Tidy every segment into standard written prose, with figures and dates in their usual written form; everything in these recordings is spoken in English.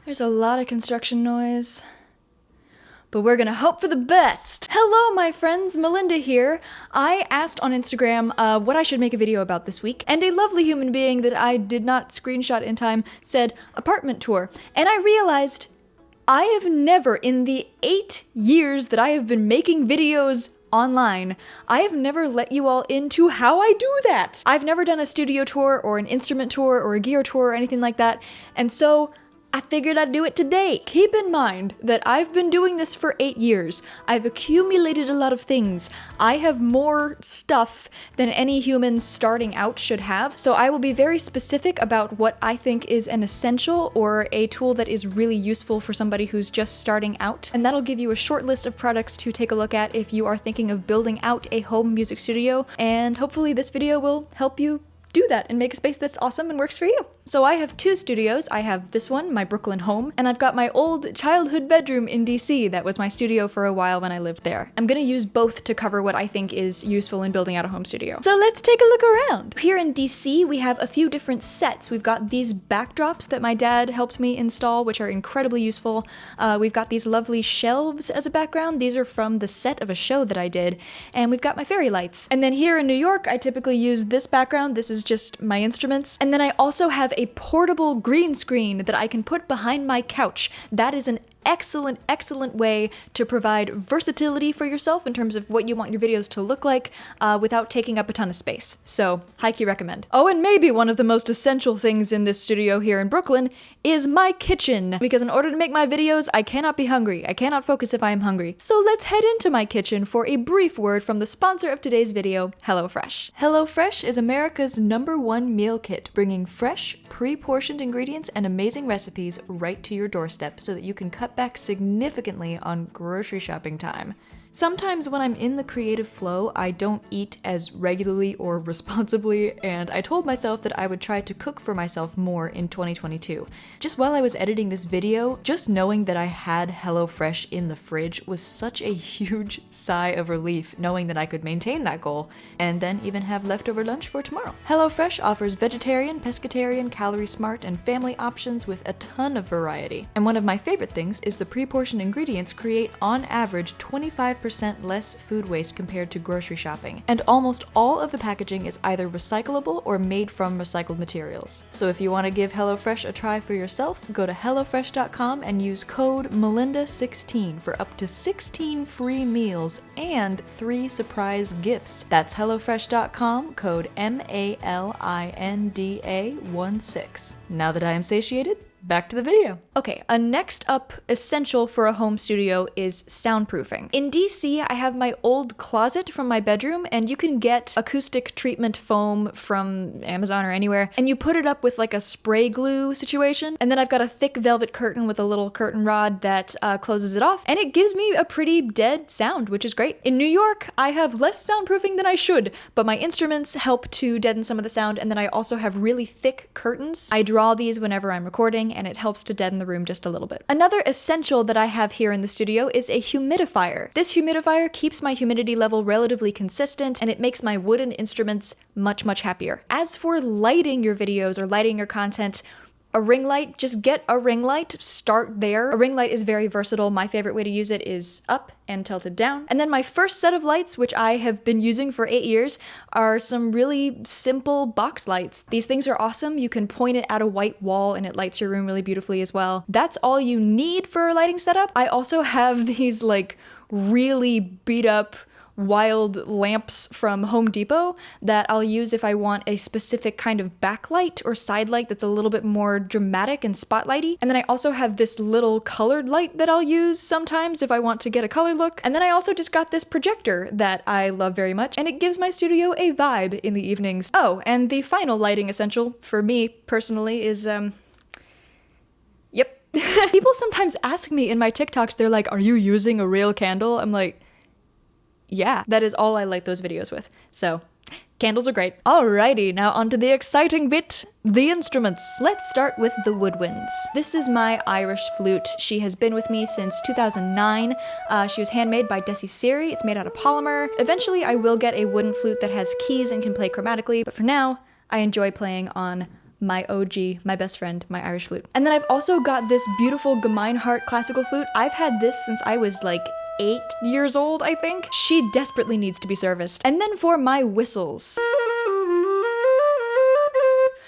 There's a lot of construction noise, but we're gonna hope for the best. Hello, my friends, Melinda here. I asked on Instagram what I should make a video about this week, and a lovely human being that I did not screenshot in time said apartment tour, and I realized I have never, in the 8 years that I have been making videos online, I have never let you all into how I do that. I've never done a studio tour or an instrument tour or a gear tour or anything like that, and so I figured I'd do it today. Keep in mind that I've been doing this for 8 years. I've accumulated a lot of things. I have more stuff than any human starting out should have, so I will be very specific about what I think is an essential or a tool that is really useful for somebody who's just starting out, and that'll give you a short list of products to take a look at if you are thinking of building out a home music studio, and hopefully this video will help you do that and make a space that's awesome and works for you. So I have 2 studios. I have this one, my Brooklyn home, and I've got my old childhood bedroom in DC. That was my studio for a while when I lived there. I'm gonna use both to cover what I think is useful in building out a home studio. So let's take a look around. Here in DC, we have a few different sets. We've got these backdrops that my dad helped me install, which are incredibly useful. We've got these lovely shelves as a background. These are from the set of a show that I did. And we've got my fairy lights. And then here in New York, I typically use this background. This is just my instruments. And then I also have a portable green screen that I can put behind my couch. That is an excellent way to provide versatility for yourself in terms of what you want your videos to look like without taking up a ton of space. So, high key recommend. Oh, and maybe one of the most essential things in this studio here in Brooklyn is my kitchen. Because in order to make my videos, I cannot be hungry. I cannot focus if I am hungry. So let's head into my kitchen for a brief word from the sponsor of today's video, HelloFresh. HelloFresh is America's #1 meal kit, bringing fresh, pre-portioned ingredients and amazing recipes right to your doorstep so that you can cut back significantly on grocery shopping time. Sometimes when I'm in the creative flow, I don't eat as regularly or responsibly, and I told myself that I would try to cook for myself more in 2022. Just while I was editing this video, just knowing that I had HelloFresh in the fridge was such a huge sigh of relief, knowing that I could maintain that goal, and then even have leftover lunch for tomorrow. HelloFresh offers vegetarian, pescatarian, calorie smart, and family options with a ton of variety. And one of my favorite things is the pre-portioned ingredients create on average 25% less food waste compared to grocery shopping. And almost all of the packaging is either recyclable or made from recycled materials. So if you want to give HelloFresh a try for yourself, go to hellofresh.com and use code MELINDA16 for up to 16 free meals and 3 surprise gifts. That's hellofresh.com, code MELINDA16. Now that I am satiated, back to the video. Okay, a next up essential for a home studio is soundproofing. In DC, I have my old closet from my bedroom, and you can get acoustic treatment foam from Amazon or anywhere, and you put it up with like a spray glue situation, and then I've got a thick velvet curtain with a little curtain rod that closes it off, and it gives me a pretty dead sound, which is great. In New York, I have less soundproofing than I should, but my instruments help to deaden some of the sound, and then I also have really thick curtains. I draw these whenever I'm recording, and it helps to deaden the room just a little bit. Another essential that I have here in the studio is a humidifier. This humidifier keeps my humidity level relatively consistent, and it makes my wooden instruments much happier. As for lighting your videos or lighting your content, a ring light, just get a ring light, start there. A ring light is very versatile. My favorite way to use it is up and tilted down. And then my first set of lights, which I have been using for 8 years, are some really simple box lights. These things are awesome. You can point it at a white wall and it lights your room really beautifully as well. That's all you need for a lighting setup. I also have these like really beat up wild lamps from Home Depot that I'll use if I want a specific kind of backlight or side light that's a little bit more dramatic and spotlighty. And then I also have this little colored light that I'll use sometimes if I want to get a color look. And then I also just got this projector that I love very much, and it gives my studio a vibe in the evenings. Oh, and the final lighting essential for me personally is, yep. People sometimes ask me in my TikToks, they're like, "Are you using a real candle?" I'm like, yeah, that is all I light those videos with. So, candles are great. Alrighty, now onto the exciting bit, the instruments. Let's start with the woodwinds. This is my Irish flute. She has been with me since 2009. She was handmade by Dessy Seery. It's made out of polymer. Eventually, I will get a wooden flute that has keys and can play chromatically, but for now, I enjoy playing on my OG, my best friend, my Irish flute. And then I've also got this beautiful Gemeinhardt classical flute. I've had this since I was like 8 years old, I think. She desperately needs to be serviced. And then for my whistles,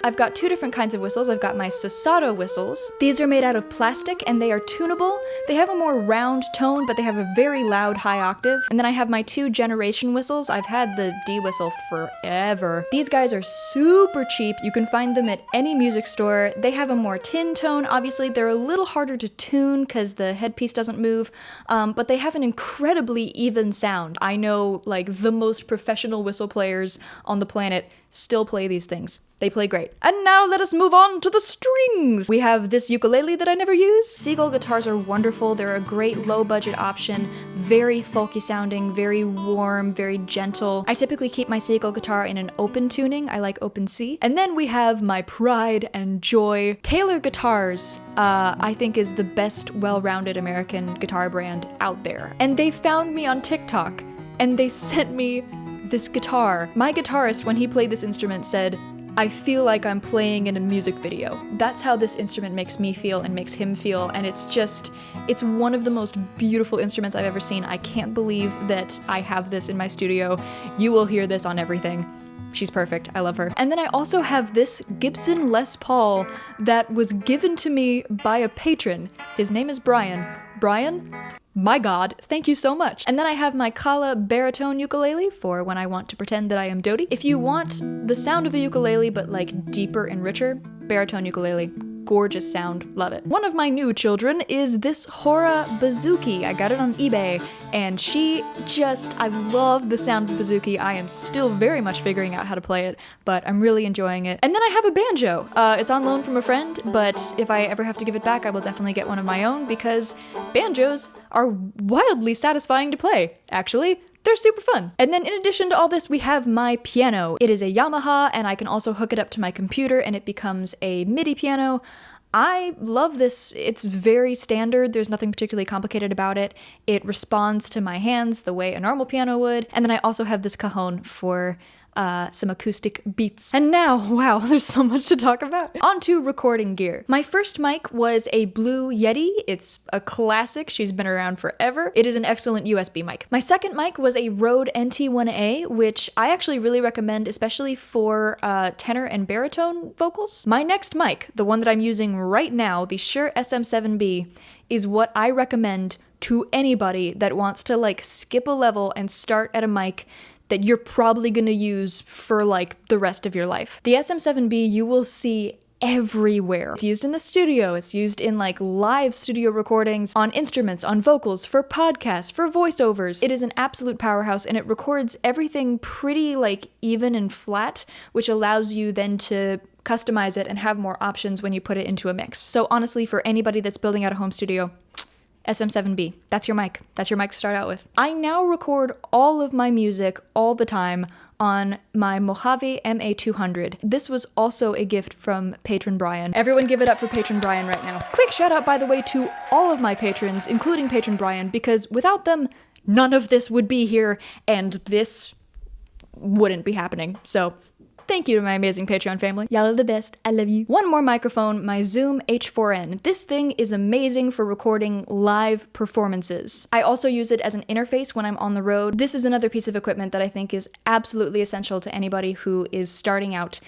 I've got 2 different kinds of whistles. I've got my Susato whistles. These are made out of plastic and they are tunable. They have a more round tone, but they have a very loud high octave. And then I have my 2 generation whistles. I've had the D whistle forever. These guys are super cheap. You can find them at any music store. They have a more tin tone. Obviously, they're a little harder to tune because the headpiece doesn't move, but they have an incredibly even sound. I know like the most professional whistle players on the planet still play these things. They play great. And now let us move on to the strings. We have this ukulele that I never use. Seagull guitars are wonderful. They're a great low budget option. Very folky sounding, very warm, very gentle. I typically keep my Seagull guitar in an open tuning. I like open C. And then we have my pride and joy. Taylor Guitars, I think is the best well-rounded American guitar brand out there. And they found me on TikTok and they sent me this guitar. My guitarist, when he played this instrument, said, "I feel like I'm playing in a music video." That's how this instrument makes me feel and makes him feel, and it's one of the most beautiful instruments I've ever seen. I can't believe that I have this in my studio. You will hear this on everything. She's perfect. I love her. And then I also have this Gibson Les Paul that was given to me by a patron. His name is Brian. Brian? My God, thank you so much. And then I have my Kala baritone ukulele for when I want to pretend that I am Dodie. If you want the sound of a ukulele but like deeper and richer, baritone ukulele. Gorgeous sound, love it. One of my new children is this Hora Bouzouki. I got it on eBay, and I love the sound of Bouzouki. I am still very much figuring out how to play it, but I'm really enjoying it. And then I have a banjo. It's on loan from a friend, but if I ever have to give it back, I will definitely get one of my own because banjos are wildly satisfying to play, actually. They're super fun. And then in addition to all this, we have my piano. It is a Yamaha, and I can also hook it up to my computer and it becomes a MIDI piano. I love this. It's very standard. There's nothing particularly complicated about it. It responds to my hands the way a normal piano would. And then I also have this cajon for some acoustic beats. And now, wow, there's so much to talk about. On to recording gear. My first mic was a Blue Yeti. It's a classic. She's been around forever. It is an excellent USB mic. My second mic was a Rode NT1A, which I actually really recommend, especially for tenor and baritone vocals. My next mic, the one that I'm using right now, the Shure SM7B, is what I recommend to anybody that wants to like skip a level and start at a mic that you're probably gonna use for like the rest of your life. The SM7B you will see everywhere. It's used in the studio, it's used in like live studio recordings, on instruments, on vocals, for podcasts, for voiceovers. It is an absolute powerhouse and it records everything pretty like even and flat, which allows you then to customize it and have more options when you put it into a mix. So honestly, for anybody that's building out a home studio, SM7B, that's your mic. That's your mic to start out with. I now record all of my music all the time on my Mojave MA200. This was also a gift from patron Brian. Everyone give it up for patron Brian right now. Quick shout out, by the way, to all of my patrons, including patron Brian, because without them, none of this would be here and this wouldn't be happening. So thank you to my amazing Patreon family. Y'all are the best. I love you. One more microphone, my Zoom H4n. This thing is amazing for recording live performances. I also use it as an interface when I'm on the road. This is another piece of equipment that I think is absolutely essential to anybody who is starting out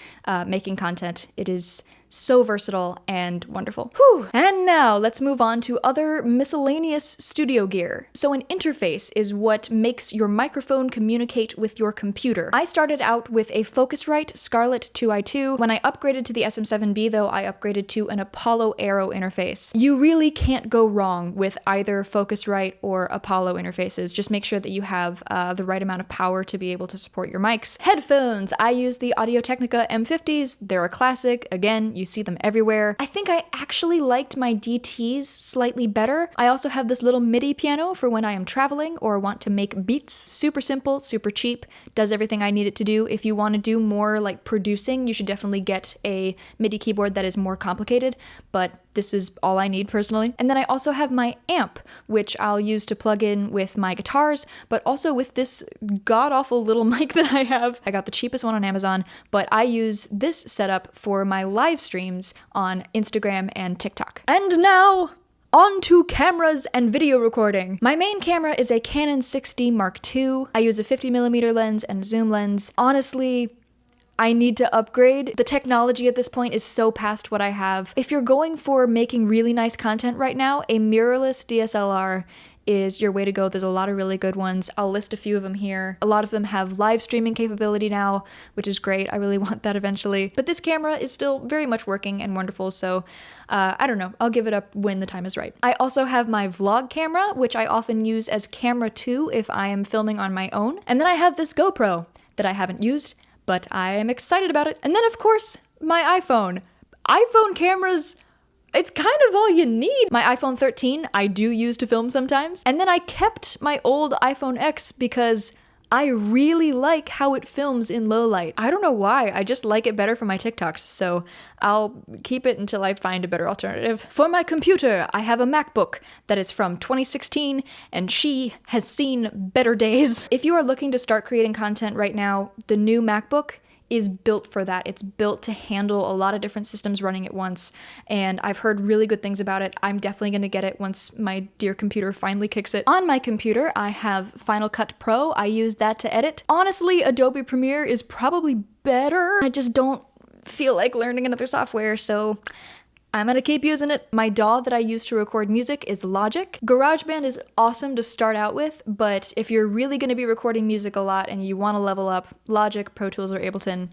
making content. It is so versatile and wonderful. Whew. And now let's move on to other miscellaneous studio gear. So an interface is what makes your microphone communicate with your computer. I started out with a Focusrite Scarlett 2i2. When I upgraded to the SM7B though, I upgraded to an Apollo Aero interface. You really can't go wrong with either Focusrite or Apollo interfaces. Just make sure that you have the right amount of power to be able to support your mics. Headphones. I use the Audio-Technica M50s. They're a classic. Again, You see them everywhere. I think I actually liked my DTs slightly better. I also have this little MIDI piano for when I am traveling or want to make beats. Super simple, super cheap, does everything I need it to do. If you want to do more like producing, you should definitely get a MIDI keyboard that is more complicated, but this is all I need personally. And then I also have my amp, which I'll use to plug in with my guitars, but also with this god-awful little mic that I have. I got the cheapest one on Amazon, but I use this setup for my live streams on Instagram and TikTok. And now, on to cameras and video recording. My main camera is a Canon 6D Mark II. I use a 50mm lens and zoom lens. Honestly, I need to upgrade. The technology at this point is so past what I have. If you're going for making really nice content right now, a mirrorless DSLR is your way to go. There's a lot of really good ones. I'll list a few of them here. A lot of them have live streaming capability now, which is great. I really want that eventually. But this camera is still very much working and wonderful, so I don't know. I'll give it up when the time is right. I also have my vlog camera, which I often use as camera 2 if I am filming on my own. And then I have this GoPro that I haven't used, but I am excited about it. And then, of course, my iPhone. iPhone cameras, it's kind of all you need. My iPhone 13 I do use to film sometimes. And then I kept my old iPhone X because I really like how it films in low light. I don't know why, I just like it better for my TikToks, so I'll keep it until I find a better alternative. For my computer, I have a MacBook that is from 2016, and she has seen better days. If you are looking to start creating content right now, the new MacBook is built for that. It's built to handle a lot of different systems running at once, and I've heard really good things about it. I'm definitely gonna get it once my dear computer finally kicks it. On my computer, I have Final Cut Pro. I use that to edit. Honestly, Adobe Premiere is probably better. I just don't feel like learning another software, so I'm gonna keep using it. My DAW that I use to record music is Logic. GarageBand is awesome to start out with, but if you're really gonna be recording music a lot and you wanna level up, Logic, Pro Tools, or Ableton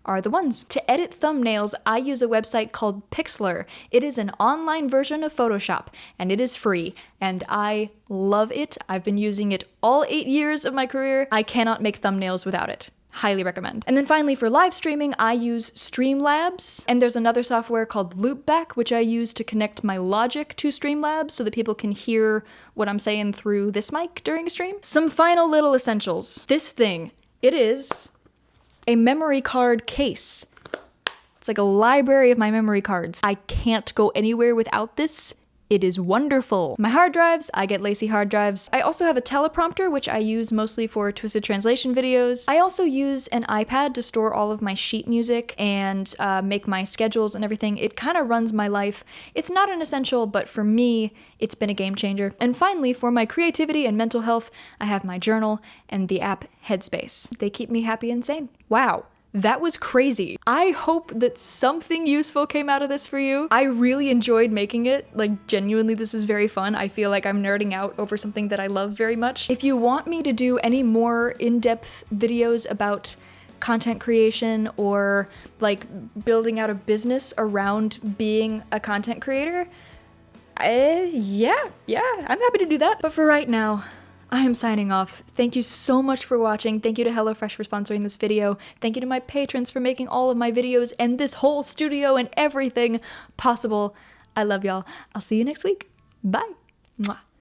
are the ones. To edit thumbnails, I use a website called Pixlr. It is an online version of Photoshop, and it is free, and I love it. I've been using it all 8 years of my career. I cannot make thumbnails without it. Highly recommend. And then finally for live streaming, I use Streamlabs, and there's another software called Loopback, which I use to connect my Logic to Streamlabs so that people can hear what I'm saying through this mic during a stream. Some final little essentials. This thing, it is a memory card case. It's like a library of my memory cards. I can't go anywhere without this. It is wonderful. My hard drives, I get Lacy hard drives. I also have a teleprompter, which I use mostly for Twisted Translation videos. I also use an iPad to store all of my sheet music and make my schedules and everything. It kind of runs my life. It's not an essential, but for me, it's been a game changer. And finally, for my creativity and mental health, I have my journal and the app Headspace. They keep me happy and sane. Wow. That was crazy. I hope that something useful came out of this for you. I really enjoyed making it. Like, genuinely, this is very fun. I feel like I'm nerding out over something that I love very much. If you want me to do any more in-depth videos about content creation or like building out a business around being a content creator, yeah, I'm happy to do that. But for right now, I am signing off. Thank you so much for watching. Thank you to HelloFresh for sponsoring this video. Thank you to my patrons for making all of my videos and this whole studio and everything possible. I love y'all. I'll see you next week. Bye. Mwah.